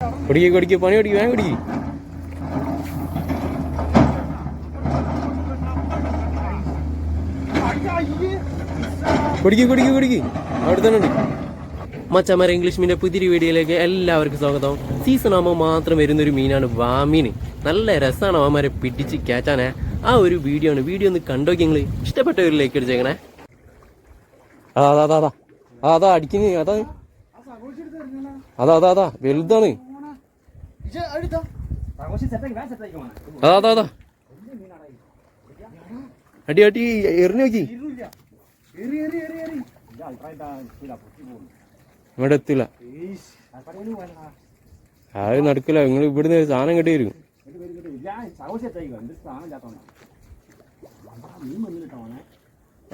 കുടിക്ക് കുടിക്ക് പണി കുടിക്ക് വേഗം കുടിക്ക്. കുടിക്ക് കുടിക്ക് കുടിക്ക് അവിടെ തന്നെ ഉണ്ട്. മച്ചമാരെ ഇംഗ്ലീഷ് മീൻ്റെ പുതിയൊരു വീഡിയോയിലേക്ക് എല്ലാവർക്കും സ്വാഗതം. സീസൺ ആകുമ്പോൾ മാത്രം വരുന്നൊരു മീനാണ് വാമീൻ. നല്ല രസമാണ് അവന്മാരെ പിടിച്ച് കയറ്റാനേ. ആ ഒരു വീഡിയോ ആണ്. വീഡിയോ ഒന്ന് കണ്ടോക്കി നിങ്ങൾ. ഇഷ്ടപ്പെട്ട ഒരു ലൈക്ക് അടിച്ചേക്കണേ. അതാ അതാ അതാ അതാ അടിക്കുന്നേ. അതാ അതാ അതാ അതാ വലുതാണ്. അതാ അതാ അതാ അടി അടി എറിഞ്ഞു നോക്കി. ഇവിടെ എത്തില്ല. അത് നടക്കില്ല. നിങ്ങൾ ഇവിടുന്ന് സാധനം കെട്ടി വരും.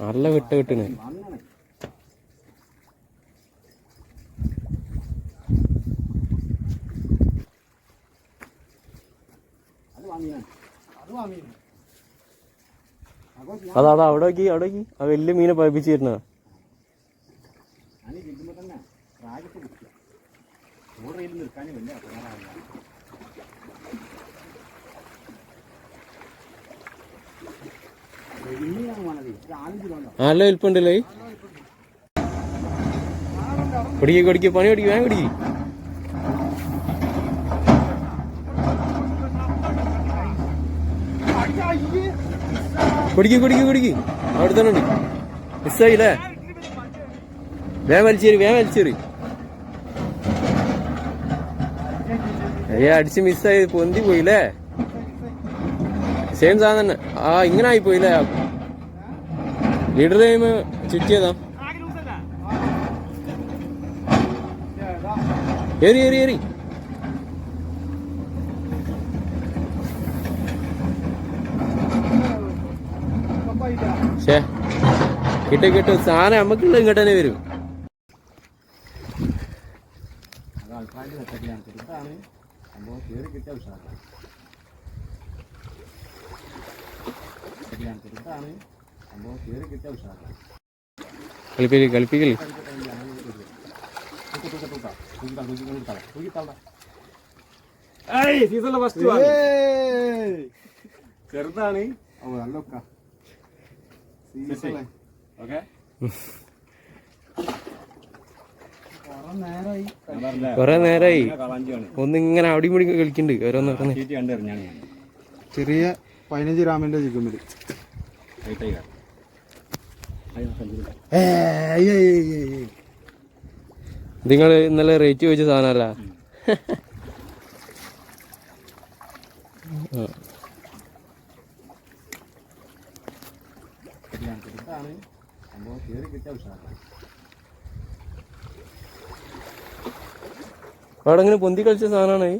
നല്ല വെട്ട കെട്ടിന്. അതാ അതാ അവിടെ നോക്കി അവിടെ നോക്കി. ആ വലിയ മീനെ പഴിപ്പിച്ച് തരുന്ന. നല്ല വലിപ്പുണ്ടല്ലേ. കുടിക്ക് കുടിക്ക് പണി കുടിക്ക് വേഗം കുടിക്ക്. കുടിക്ക് കുടിക്ക് കുടിക്ക് അവിടെ തന്നെ ഉണ്ട്. മിസ്സായില്ലേ. വേഗം വലിച്ചേരി വേഗം വലിച്ചേരി. അടിച്ച് മിസ്സായി പൊന്തി പോയില്ലേ. സെയിം സാധനം തന്നെ. ആ ഇങ്ങനെ ആയിപ്പോയില്ലേ. Leader time ചുറ്റിയതാ. ഏറി ഏറി ഏറി. കിട്ടും കിട്ടും. സാധനം നമുക്കുള്ള ഇങ്ങോട്ട് തന്നെ വരും. കളിപ്പിക്കല് കളിപ്പിക്കല്. ചെറുതാണ്. കൊറേ നേരായി ഒന്നിങ്ങനെ അവിടെ മുടി കളിക്കുന്നുണ്ട്. ഓരോന്ന് ചെറിയ 15 ഗ്രാമിന്റെ ചിക്കൻ മതി. നിങ്ങൾ ഇന്നലെ റേറ്റ് ചോദിച്ച സാധനമല്ല. അവിടെ ഇങ്ങനെ പൊന്തി കളിച്ച സാധനമാണ്.